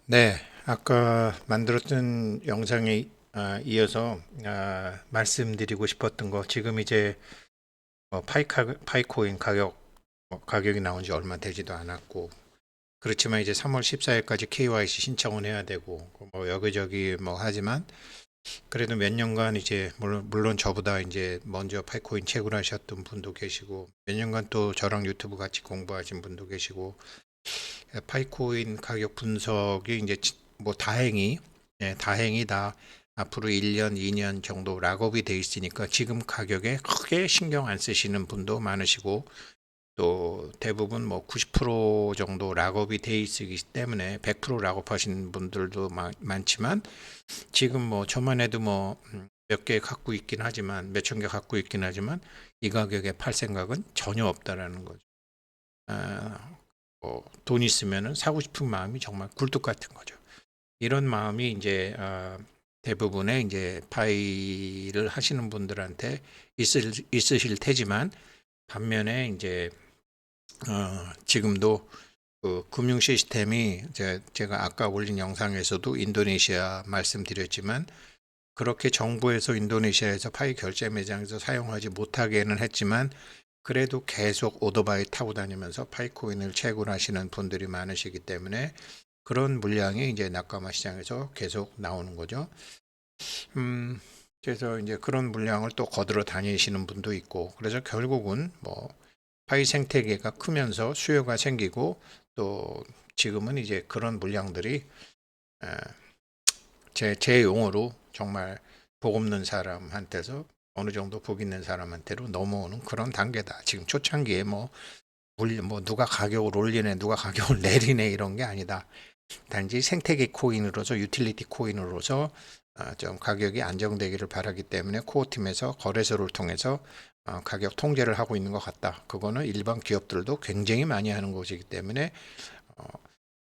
네, 아까 만들었던 영상에 이어서 말씀드리고 싶었던 거 지금 이제 파이코인 가격이 나온 지 얼마 되지도 않았고 그렇지만 이제 3월 14일까지 KYC 신청을 해야 되고 뭐 여기저기 뭐 하지만 그래도 몇 년간 이제 물론 저보다 이제 먼저 파이코인 채굴하셨던 분도 계시고 몇 년간 또 저랑 유튜브 같이 공부하신 분도 계시고 파이코인 가격 분석이 이제 뭐 다행히 다 앞으로 1년, 2년 정도 락업이 돼 있으니까 지금 가격에 크게 신경 안 쓰시는 분도 많으시고 또 대부분 뭐 90% 정도 락업이 돼 있기 때문에 100% 락업하시는 분들도 많지만 지금 뭐 저만 해도 뭐 몇 개 갖고 있긴 하지만 몇 천 개 갖고 있긴 하지만 이 가격에 팔 생각은 전혀 없다라는 거죠. 아, 돈 있으면은 사고 싶은 마음이 정말 굴뚝 같은 거죠. 이런 마음이 이제 대부분의 이제 파이를 하시는 분들한테 있으실 테지만 반면에 이제 지금도 그 금융 시스템이 제가 아까 올린 영상에서도 인도네시아 말씀드렸지만 그렇게 정부에서 인도네시아에서 파이 결제 매장에서 사용하지 못하게는 했지만 그래도 계속 오토바이 타고 다니면서 파이코인을 채굴하시는 분들이 많으시기 때문에 그런 물량이 이제 낙가마 시장에서 계속 나오는 거죠. 음, 그래서 이제 그런 물량을 또 거들어 다니시는 분도 있고, 그래서 결국은 뭐 파이 생태계가 크면서 수요가 생기고 또 지금은 이제 그런 물량들이 에, 제 용어로 정말 복 없는 사람한테서 어느 정도 복 있는 사람한테로 넘어오는 그런 단계다. 지금 초창기에 뭐 누가 가격을 올리네, 누가 가격을 내리네 이런 게 아니다. 단지 생태계 코인으로서 유틸리티 코인으로서 좀 가격이 안정되기를 바라기 때문에 코어 팀에서 거래소를 통해서 가격 통제를 하고 있는 것 같다. 그거는 일반 기업들도 굉장히 많이 하는 것이기 때문에 어,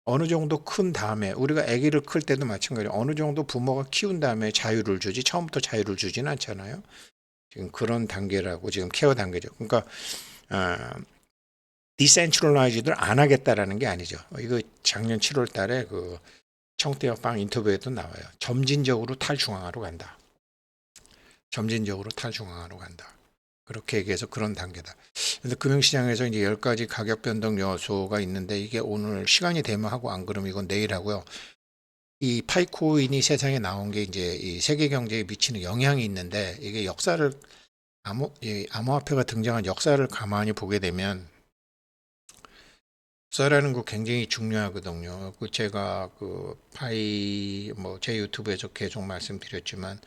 어느 정도 큰 다음에 우리가 아기를 클 때도 마찬가지로 어느 정도 부모가 키운 다음에 자유를 주지 처음부터 자유를 주지는 않잖아요. 지금 그런 단계라고 지금 케어 단계죠. 그러니까 디센트럴라이즈를 안 하겠다라는 게 아니죠. 이거 작년 7월 달에 그 청태엽 빵 인터뷰에도 나와요. 점진적으로 탈중앙화로 간다. 점진적으로 탈중앙화로 간다. 그렇게 얘기해서 그런 단계다. 그래서 금융시장에서 이제 10가지 가격 변동 요소가 있는데 이게 오늘 시간이 되면 하고 안 그러면 이건 내일 하고요. 이 파이코인이 세상에 나온 게 이제 이 세계 경제에 미치는 영향이 있는데 이게 역사를 암호화폐가 등장한 역사를 가만히 보게 되면 역사라는 거 굉장히 중요하거든요. 그 제가 그 파이 뭐 제 유튜브에서 계속 말씀드렸지만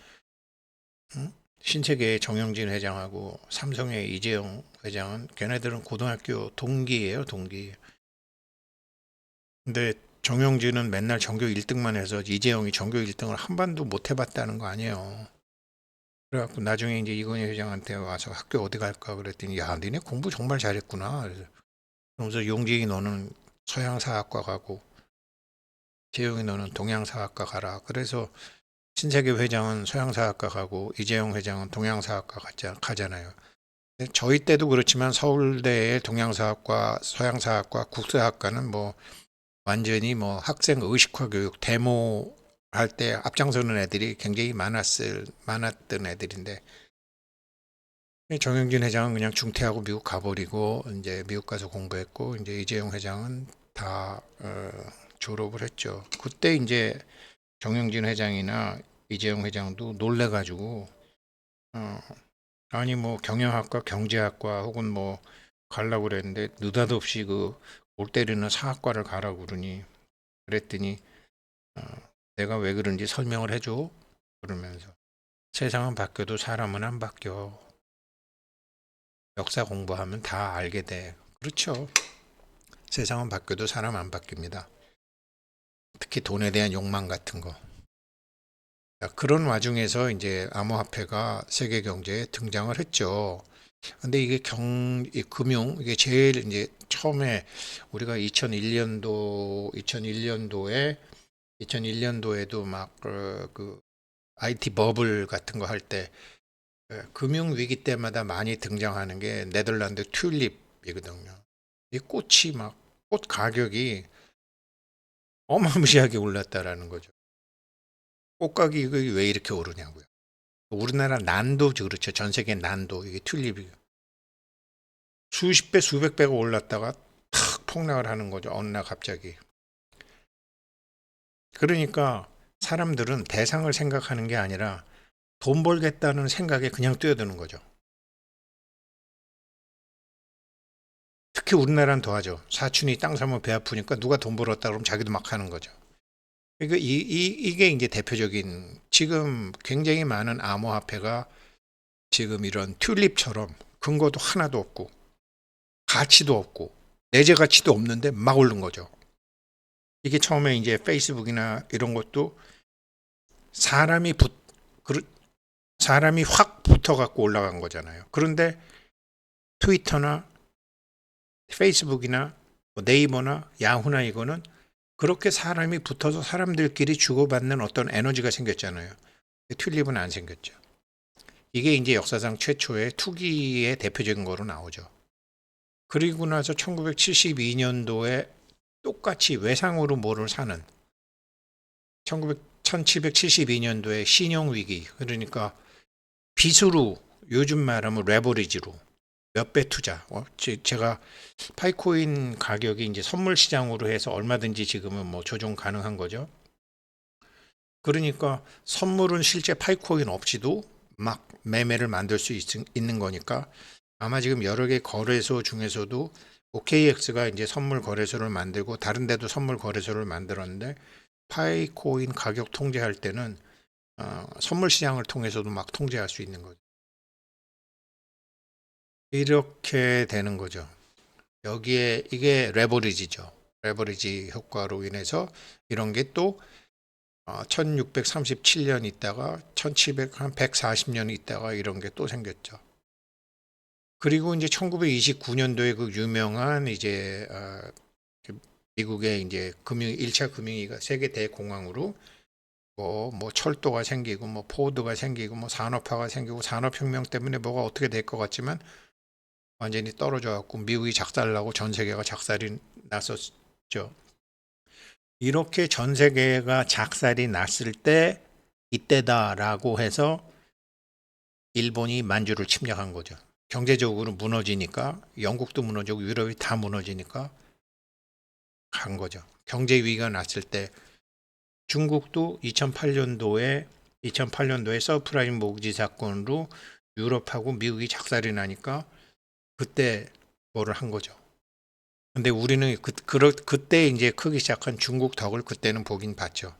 신세계의 정영진 회장하고 삼성의 이재용 회장은 걔네들은 고등학교 동기예요, 동기. 근데 정영진은 맨날 전교 1등만 해서 이재용이 전교 1등을 한 번도 못 해봤다는 거 아니에요. 그래갖고 나중에 이제 이건희 회장한테 와서 학교 어디 갈까 그랬더니 야, 니네 공부 정말 잘했구나. 그러면서 용진이 너는 서양사학과 가고 재용이 너는 동양사학과 가라. 그래서 신세계 회장은 서양사학과 가고 이재용 회장은 동양사학과 가잖아요. 저희 때도 그렇지만 서울대의 동양사학과, 서양사학과, 국사학과는 뭐 완전히 뭐 학생 의식화 교육 데모 할 때 앞장서는 애들이 굉장히 많았던 애들인데 정영진 회장은 그냥 중퇴하고 미국 가버리고 이제 미국 가서 공부했고 이제 이재용 회장은 다 졸업을 했죠. 그때 이제 정영진 회장이나 이재용 회장도 놀래가지고 어, 아니 뭐 경영학과, 경제학과 혹은 뭐 가려고 그랬는데 느닷없이 그 골 때리는 사학과를 가라고 그러니 그랬더니 어, 내가 왜 그런지 설명을 해줘 그러면서 세상은 바뀌어도 사람은 안 바뀌어. 역사 공부하면 다 알게 돼. 그렇죠. 세상은 바뀌어도 사람 안 바뀝니다. 특히 돈에 대한 욕망 같은 거. 그런 와중에서 이제 암호화폐가 세계 경제에 등장을 했죠. 근데 이게 이 금융, 이게 제일 이제 처음에 우리가 2001년도에도 막 그 IT 버블 같은 거 할 때 금융 위기 때마다 많이 등장하는 게 네덜란드 튤립이거든요. 이 꽃이 막 꽃 가격이 어마무시하게 올랐다라는 거죠. 꽃가격이 왜 이렇게 오르냐고요. 우리나라 난도 그렇죠. 전 세계 난도 이게 튤립이 수십 배, 수백 배가 올랐다가 탁 폭락을 하는 거죠. 어느 날 갑자기. 그러니까 사람들은 대상을 생각하는 게 아니라 돈 벌겠다는 생각에 그냥 뛰어드는 거죠. 특히 우리나라는 더하죠. 사촌이 땅 사면 배 아프니까 누가 돈 벌었다 그러면 자기도 막 하는 거죠. 그러니까 이게 이제 대표적인 지금 굉장히 많은 암호화폐가 지금 이런 튤립처럼 근거도 하나도 없고 가치도 없고 내재 가치도 없는데 막 오른 거죠. 이게 처음에 이제 페이스북이나 이런 것도 사람이 사람이 확 붙어 갖고 올라간 거잖아요. 그런데 트위터나 페이스북이나 네이버나 야후나 이거는 그렇게 사람이 붙어서 사람들끼리 주고받는 어떤 에너지가 생겼잖아요. 튤립은 안 생겼죠. 이게 이제 역사상 최초의 투기의 대표적인 거로 나오죠. 그리고 나서 1972년도에 똑같이 외상으로 뭐를 사는 1772년도에 신용위기, 그러니까 빚으로 요즘 말하면 레버리지로 몇 배 투자. 제가 파이코인 가격이 이제 선물 시장으로 해서 얼마든지 지금은 뭐 조정 가능한 거죠. 그러니까 선물은 실제 파이코인 없이도 막 매매를 만들 수 있는 거니까 아마 지금 여러 개 거래소 중에서도 OKX가 이제 선물 거래소를 만들고 다른 데도 선물 거래소를 만들었는데 파이코인 가격 통제할 때는 선물 시장을 통해서도 막 통제할 수 있는 거죠. 이렇게 되는 거죠. 여기에 이게 레버리지죠. 레버리지 효과로 인해서 이런 게 또 1637년 있다가 140년 있다가 이런 게 또 생겼죠. 그리고 이제 1929년도에 그 유명한 이제 미국의 이제 1차 금융위기가 세계 대공황으로 뭐 철도가 생기고 뭐 포드가 생기고 뭐 산업화가 생기고 산업혁명 때문에 뭐가 어떻게 될 것 같지만 완전히 떨어져 갖고 미국이 작살나고 전 세계가 작살이 났었죠. 이렇게 전 세계가 작살이 났을 때 이때다라고 해서 일본이 만주를 침략한 거죠. 경제적으로 무너지니까 영국도 무너지고 유럽이 다 무너지니까 간 거죠. 경제 위기가 났을 때 중국도 2008년도에 서프라임 모기지 사건으로 유럽하고 미국이 작살이 나니까 그때 뭐를 한 거죠. 근데 우리는 그때 이제 크기 시작한 중국 덕을 그때는 보긴 봤죠.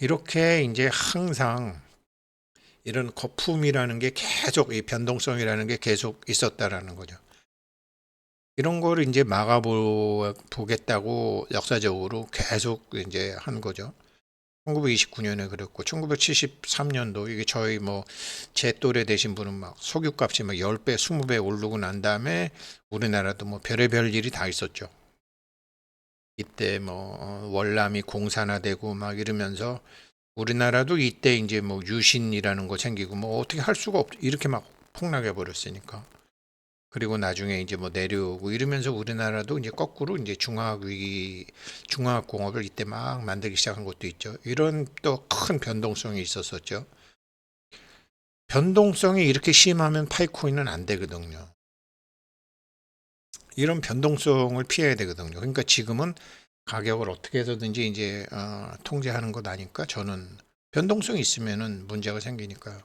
이렇게 이제 항상 이런 거품이라는 게 계속 이 변동성이라는 게 계속 있었다라는 거죠. 이런 거를 이제 막아보겠다고 역사적으로 계속 이제 한 거죠. 1929년에 그랬고 1973년도 이게 저희 뭐 제 또래 되신 분은 막 석유값이 막 10배, 20배 오르고 난 다음에 우리나라도 뭐 별의별 일이 다 있었죠. 이때 뭐 월남이 공산화되고 막 이러면서 우리나라도 이때 이제 뭐 유신이라는 거 생기고 뭐 어떻게 할 수가 없 이렇게 막 폭락해 버렸으니까. 그리고 나중에 이제 뭐 내려오고 이러면서 우리나라도 이제 거꾸로 이제 중화공업을 이때 막 만들기 시작한 것도 있죠. 이런 또 큰 변동성이 있었었죠. 변동성이 이렇게 심하면 파이코인은 안 되거든요. 이런 변동성을 피해야 되거든요. 그러니까 지금은 가격을 어떻게 해서든지 이제 통제하는 것 아니까 저는 변동성이 있으면은 문제가 생기니까요.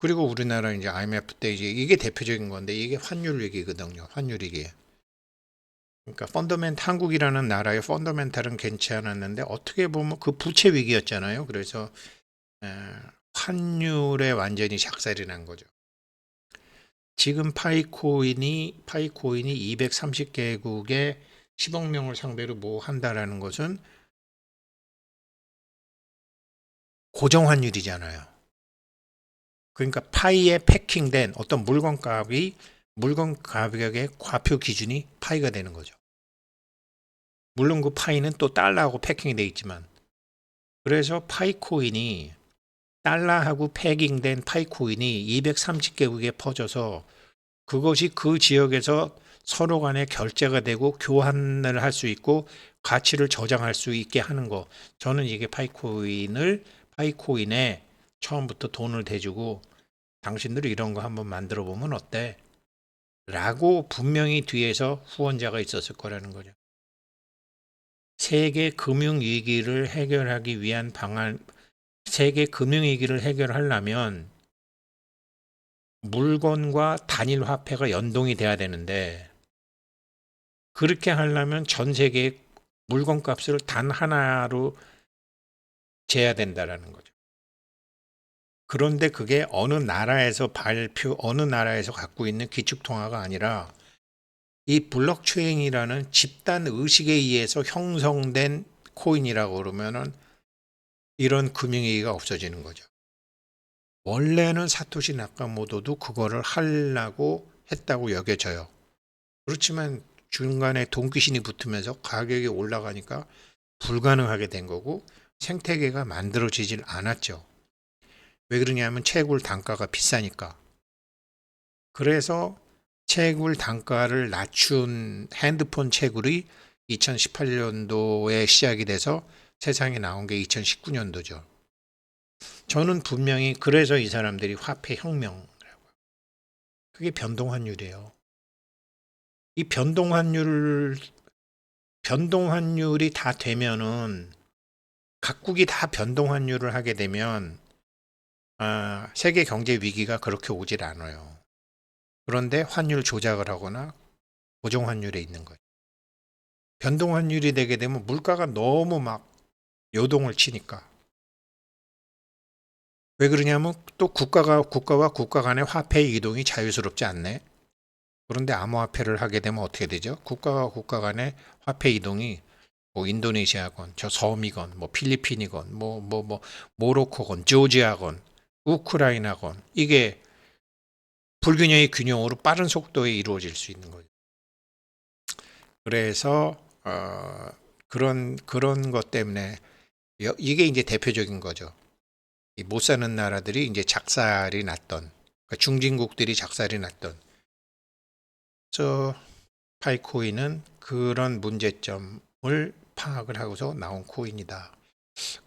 그리고 우리나라 이제 IMF 때 이제 이게 대표적인 건데 이게 환율 위기거든요. 환율 위기. 그러니까 한국이라는 나라의 펀더멘탈은 괜찮았는데 어떻게 보면 그 부채 위기였잖아요. 그래서 에, 환율에 완전히 작살이 난 거죠. 지금 파이코인이 230개국의 10억 명을 상대로 뭐 한다라는 것은 고정 환율이잖아요. 그러니까 파이에 패킹된 어떤 물건 가격의 과표 기준이 파이가 되는 거죠. 물론 그 파이는 또 달러하고 패킹이 돼 있지만 그래서 파이코인이 달러하고 패킹된 파이코인이 230개국에 퍼져서 그것이 그 지역에서 서로 간에 결제가 되고 교환을 할 수 있고 가치를 저장할 수 있게 하는 거. 저는 이게 파이코인에 처음부터 돈을 대주고 당신들이 이런 거 한번 만들어 보면 어때? 라고 분명히 뒤에서 후원자가 있었을 거라는 거죠. 세계 금융위기를 해결하기 위한 방안, 세계 금융위기를 해결하려면 물건과 단일 화폐가 연동이 돼야 되는데 그렇게 하려면 전 세계의 물건 값을 단 하나로 재야 된다라는 거죠. 그런데 그게 어느 나라에서 어느 나라에서 갖고 있는 기축통화가 아니라 이 블록체인이라는 집단 의식에 의해서 형성된 코인이라고 그러면은 이런 금융위기가 없어지는 거죠. 원래는 사토시 나카모토도 그거를 하려고 했다고 여겨져요. 그렇지만 중간에 돈귀신이 붙으면서 가격이 올라가니까 불가능하게 된 거고 생태계가 만들어지질 않았죠. 왜 그러냐면 채굴 단가가 비싸니까. 그래서 채굴 단가를 낮춘 핸드폰 채굴이 2018년도에 시작이 돼서 세상에 나온 게 2019년도죠. 저는 분명히 그래서 이 사람들이 화폐 혁명, 그게 변동환율이에요. 이 변동환율이 다 되면은 각국이 다 변동환율을 하게 되면 세계 경제 위기가 그렇게 오질 않아요. 그런데 환율 조작을 하거나 고정환율에 있는 거예요. 변동환율이 되게 되면 물가가 너무 막 요동을 치니까. 왜 그러냐면 또 국가와 국가 간의 화폐 이동이 자유스럽지 않네. 그런데 암호화폐를 하게 되면 어떻게 되죠? 국가와 국가 간의 화폐 이동이 뭐 인도네시아건, 저 섬이건, 뭐 필리핀이건, 모로코건, 조지아건, 우크라이나건 이게 불균형의 균형으로 빠른 속도에 이루어질 수 있는 거죠. 그래서 그런 것 때문에 이게 이제 대표적인 거죠. 못 사는 나라들이 이제 작살이 났던, 그러니까 중진국들이 작살이 났던. 저 파이코인은 그런 문제점을 파악을 하고서 나온 코인이다.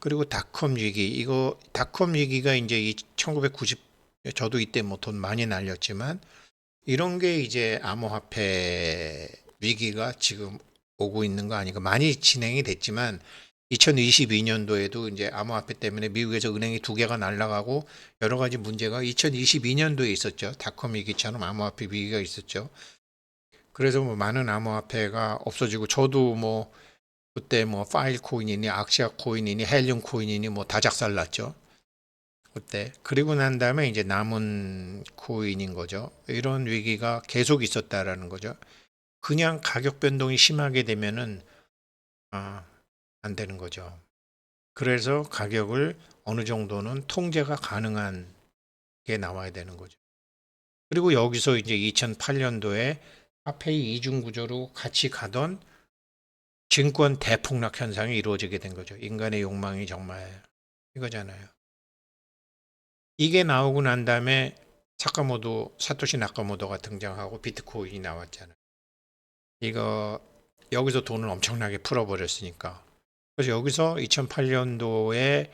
그리고 닷컴 위기, 이거 닷컴 위기가 이제 1990, 저도 이때 뭐 돈 많이 날렸지만 이런 게 이제 암호화폐 위기가 지금 오고 있는 거 아닌가. 많이 진행이 됐지만 2022년도에도 이제 암호화폐 때문에 미국에서 은행이 두 개가 날아가고 여러 가지 문제가 2022년도에 있었죠. 닷컴 위기처럼 암호화폐 위기가 있었죠. 그래서 뭐 많은 암호화폐가 없어지고 저도 뭐 그때 뭐 파일 코인이니 악시아 코인이니 헬륨 코인이니 뭐 다 작살났죠. 그때. 그리고 난 다음에 이제 남은 코인인 거죠. 이런 위기가 계속 있었다라는 거죠. 그냥 가격 변동이 심하게 되면은 안 되는 거죠. 그래서 가격을 어느 정도는 통제가 가능한 게 나와야 되는 거죠. 그리고 여기서 이제 2008년도에 화폐의 이중 구조로 같이 가던 증권 대폭락 현상이 이루어지게 된 거죠. 인간의 욕망이 정말 이거잖아요. 이게 나오고 난 다음에 사토시 나카모토가 등장하고 비트코인이 나왔잖아요. 이거 여기서 돈을 엄청나게 풀어버렸으니까. 그래서 여기서 2008년도에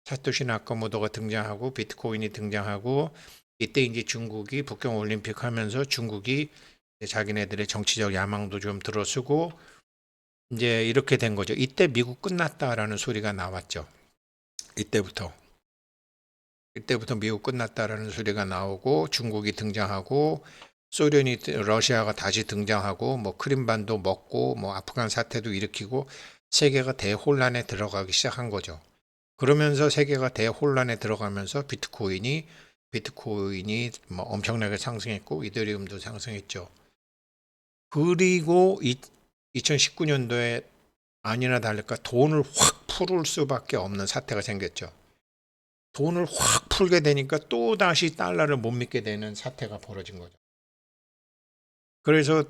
사토시 나카모토가 등장하고 비트코인이 등장하고 이때 이제 중국이 북경 올림픽 하면서 중국이 자기네들의 정치적 야망도 좀 들어서고 이제 이렇게 된 거죠. 이때 미국 끝났다라는 소리가 나왔죠. 이때부터 미국 끝났다라는 소리가 나오고 중국이 등장하고 러시아가 다시 등장하고 뭐 크림반도 먹고 뭐 아프간 사태도 일으키고 세계가 대혼란에 들어가기 시작한 거죠. 그러면서 세계가 대혼란에 들어가면서 비트코인이 뭐 엄청나게 상승했고 이더리움도 상승했죠. 그리고 2019년도에 아니나 다를까 돈을 확 풀을 수밖에 없는 사태가 생겼죠. 돈을 확 풀게 되니까 또 다시 달러를 못 믿게 되는 사태가 벌어진 거죠. 그래서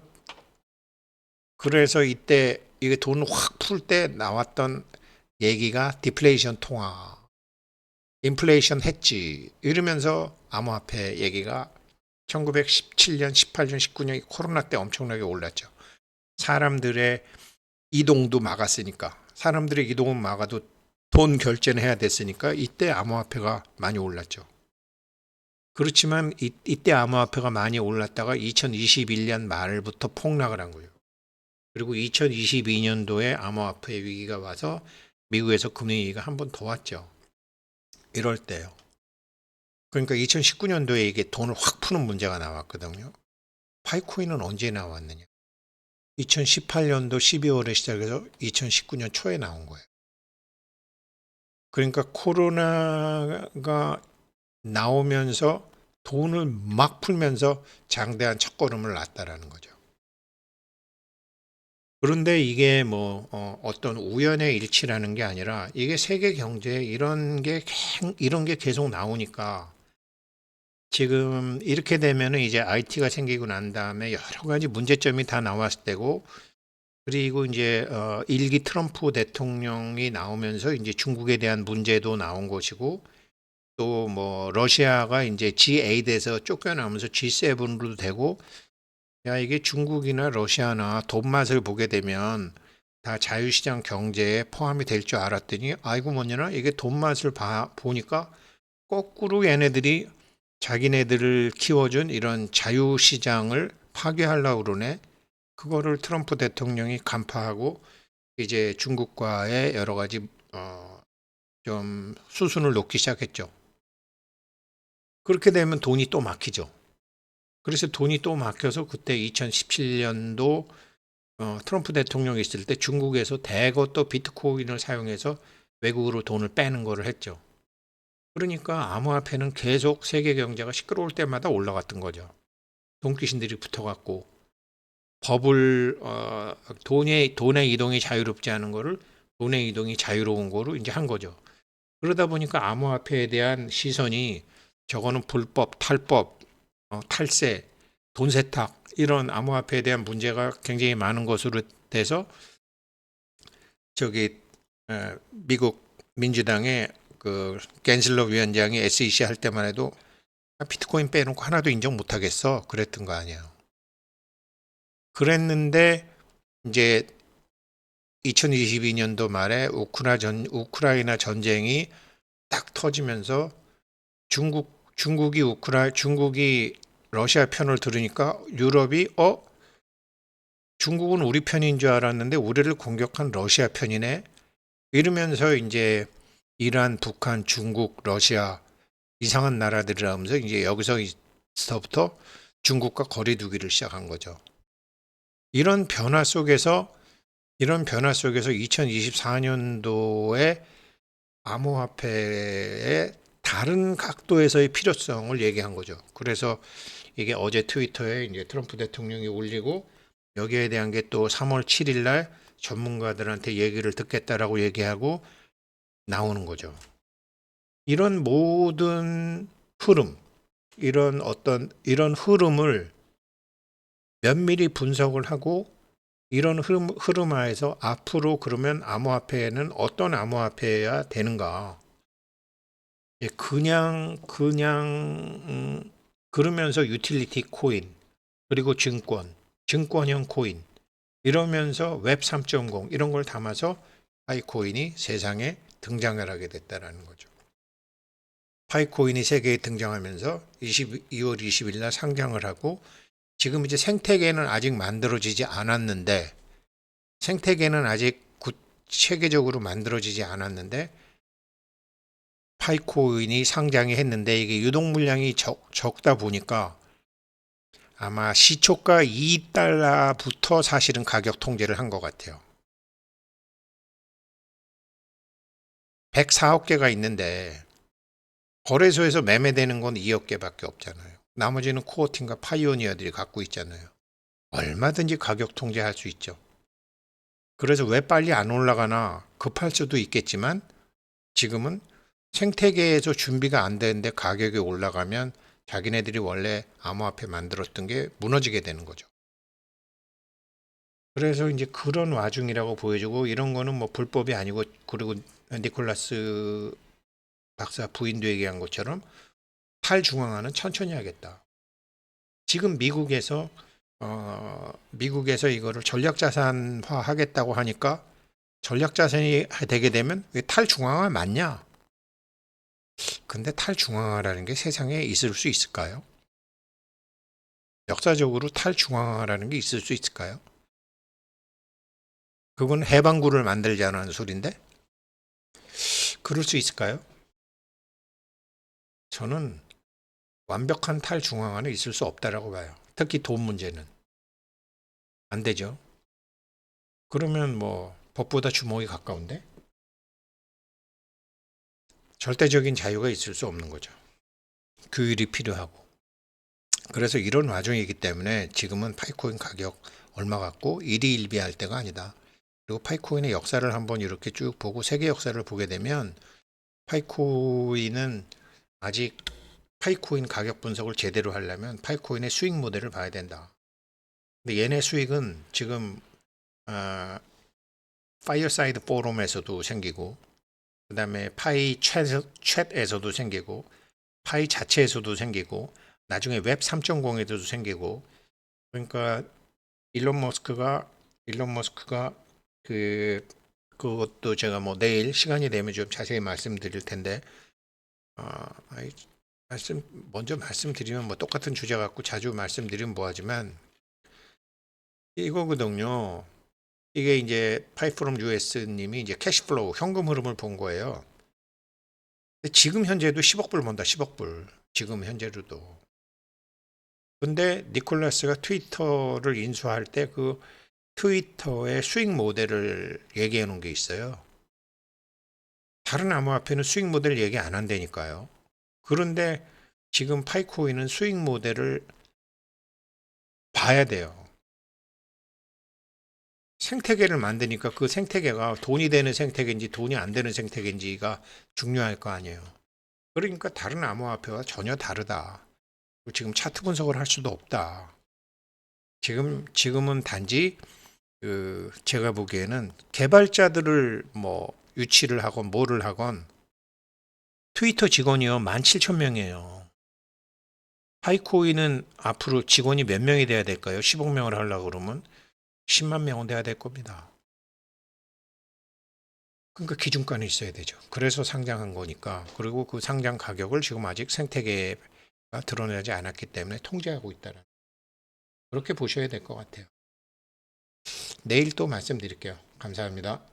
이때 이게 돈을 확 풀 때 나왔던 얘기가 디플레이션 통화, 인플레이션 했지 이러면서 암호화폐 얘기가 1917년, 18년, 19년 코로나 때 엄청나게 올랐죠. 사람들의 이동도 막았으니까. 사람들의 이동은 막아도 돈 결제는 해야 됐으니까 이때 암호화폐가 많이 올랐죠. 그렇지만 이때 암호화폐가 많이 올랐다가 2021년 말부터 폭락을 한 거예요. 그리고 2022년도에 암호화폐 위기가 와서 미국에서 금융위기가 한 번 더 왔죠. 이럴 때요. 그러니까 2019년도에 이게 돈을 확 푸는 문제가 나왔거든요. 파이코인은 언제 나왔느냐? 2018년도 12월에 시작해서 2019년 초에 나온 거예요. 그러니까 코로나가 나오면서 돈을 막 풀면서 장대한 첫걸음을 놨다라는 거죠. 그런데 이게 뭐 어떤 우연의 일치라는 게 아니라 이게 세계 경제에 이런 게 계속 나오니까 지금 이렇게 되면은 이제 IT가 생기고 난 다음에 여러 가지 문제점이 다 나왔을 때고 그리고 이제 일기 트럼프 대통령이 나오면서 이제 중국에 대한 문제도 나온 것이고 또 뭐 러시아가 이제 G8에서 쫓겨나면서 G7으로 되고 야 이게 중국이나 러시아나 돈 맛을 보게 되면 다 자유시장 경제에 포함이 될 줄 알았더니 아이고 뭐냐나 이게 돈 맛을 보니까 거꾸로 얘네들이 자기네들을 키워준 이런 자유시장을 파괴하려고 그러네. 그거를 트럼프 대통령이 간파하고 이제 중국과의 여러 가지 좀 수순을 놓기 시작했죠. 그렇게 되면 돈이 또 막히죠. 그래서 돈이 또 막혀서 그때 2017년도 트럼프 대통령이 있을 때 중국에서 대거 또 비트코인을 사용해서 외국으로 돈을 빼는 거를 했죠. 그러니까 암호화폐는 계속 세계 경제가 시끄러울 때마다 올라갔던 거죠. 돈귀신들이 붙어갖고 법을 돈의 이동이 자유롭지 않은 거를 돈의 이동이 자유로운 거로 이제 한 거죠. 그러다 보니까 암호화폐에 대한 시선이 저거는 불법, 탈법, 탈세, 돈 세탁 이런 암호화폐에 대한 문제가 굉장히 많은 것으로 돼서 저기 미국 민주당의 그 겐슬러 위원장이 SEC 할 때만 해도 비트코인 빼놓고 하나도 인정 못 하겠어 그랬던 거 아니에요. 그랬는데 이제 2022년도 말에 우크라이나 전쟁이 딱 터지면서 중국이 러시아 편을 들으니까 유럽이 중국은 우리 편인 줄 알았는데 우리를 공격한 러시아 편이네. 이러면서 이제 이란, 북한, 중국, 러시아 이상한 나라들이라면서 이제 여기서부터 중국과 거리 두기를 시작한 거죠. 이런 변화 속에서 2024년도에 암호화폐의 다른 각도에서의 필요성을 얘기한 거죠. 그래서 이게 어제 트위터에 이제 트럼프 대통령이 올리고 여기에 대한 게 또 3월 7일 날 전문가들한테 얘기를 듣겠다라고 얘기하고 나오는 거죠. 이런 모든 흐름, 이런 흐름을 면밀히 분석을 하고 이런 흐름 하에서 앞으로 그러면 암호화폐는 어떤 암호화폐여야 되는가? 예, 그러면서 유틸리티 코인 그리고 증권형 코인 이러면서 웹 3.0 이런 걸 담아서 파이코인이 세상에 등장을 하게 됐다라는 거죠. 파이코인이 세계에 등장하면서 2월 20일 날 상장을 하고 지금 이제 생태계는 아직 만들어지지 않았는데 생태계는 아직 체계적으로 만들어지지 않았는데 파이코인이 상장이 했는데 이게 유동 물량이 적다 보니까 아마 시초가 2달러부터 사실은 가격 통제를 한 것 같아요. 104억 개가 있는데 거래소에서 매매되는 건 2억 개밖에 없잖아요. 나머지는 코어팀과 파이오니어들이 갖고 있잖아요. 얼마든지 가격 통제할 수 있죠. 그래서 왜 빨리 안 올라가나 급할 수도 있겠지만 지금은 생태계에서 준비가 안 되는데 가격이 올라가면 자기네들이 원래 암호화폐 만들었던 게 무너지게 되는 거죠. 그래서 이제 그런 와중이라고 보여주고 이런 거는 뭐 불법이 아니고 그리고 니콜라스 박사 부인도 얘기한 것처럼 탈중앙화는 천천히 하겠다. 지금 미국에서 이거를 전략자산화 하겠다고 하니까 전략자산이 되게 되면 왜 탈중앙화 맞냐? 근데 탈중앙화라는 게 세상에 있을 수 있을까요? 역사적으로 탈중앙화라는 게 있을 수 있을까요? 그건 해방구를 만들자는 소린데 그럴 수 있을까요? 저는 완벽한 탈중앙화는 있을 수 없다라고 봐요. 특히 돈 문제는 안 되죠. 그러면 뭐 법보다 주먹이 가까운데 절대적인 자유가 있을 수 없는 거죠. 규율이 필요하고. 그래서 이런 와중이기 때문에 지금은 파이코인 가격 얼마 갖고 일희일비할 때가 아니다. 그리고 파이코인의 역사를 한번 이렇게 쭉 보고 세계 역사를 보게 되면 파이코인은 아직 파이코인 가격 분석을 제대로 하려면 파이코인의 수익 모델을 봐야 된다. 근데 얘네 수익은 지금 파이어사이드 포럼에서도 생기고 그다음에 파이 챗에서도 생기고 파이 자체에서도 생기고 나중에 웹 3.0에도 생기고 그러니까 일론 머스크가 그것도 제가 뭐 내일 시간이 되면 좀 자세히 말씀드릴 텐데 아이, 먼저 말씀드리면 뭐 똑같은 주제 갖고 자주 말씀드리면 뭐하지만 이거거든요. 이게 이제 파이프롬 US님이 이제 캐시플로우 현금 흐름을 본 거예요. 근데 지금 현재도 10억 불 번다. 10억 불. 지금 현재로도. 근데 니콜라스가 트위터를 인수할 때 그 트위터의 수익 모델을 얘기해 놓은 게 있어요. 다른 암호화폐는 수익 모델 얘기 안 한다니까요. 그런데 지금 파이코인은 수익 모델을 봐야 돼요. 생태계를 만드니까 그 생태계가 돈이 되는 생태계인지 돈이 안 되는 생태계인지가 중요할 거 아니에요. 그러니까 다른 암호화폐와 전혀 다르다. 지금 차트 분석을 할 수도 없다. 지금은 단지 제가 보기에는 개발자들을 뭐 유치를 하건 뭐를 하건 트위터 직원이요 17,000명이에요. 파이코인은 앞으로 직원이 몇 명이 돼야 될까요? 10억 명을 하려고 그러면 10만 명은 돼야 될 겁니다. 그러니까 기준가는 있어야 되죠. 그래서 상장한 거니까. 그리고 그 상장 가격을 지금 아직 생태계가 드러나지 않았기 때문에 통제하고 있다는. 그렇게 보셔야 될 것 같아요. 내일 또 말씀드릴게요. 감사합니다.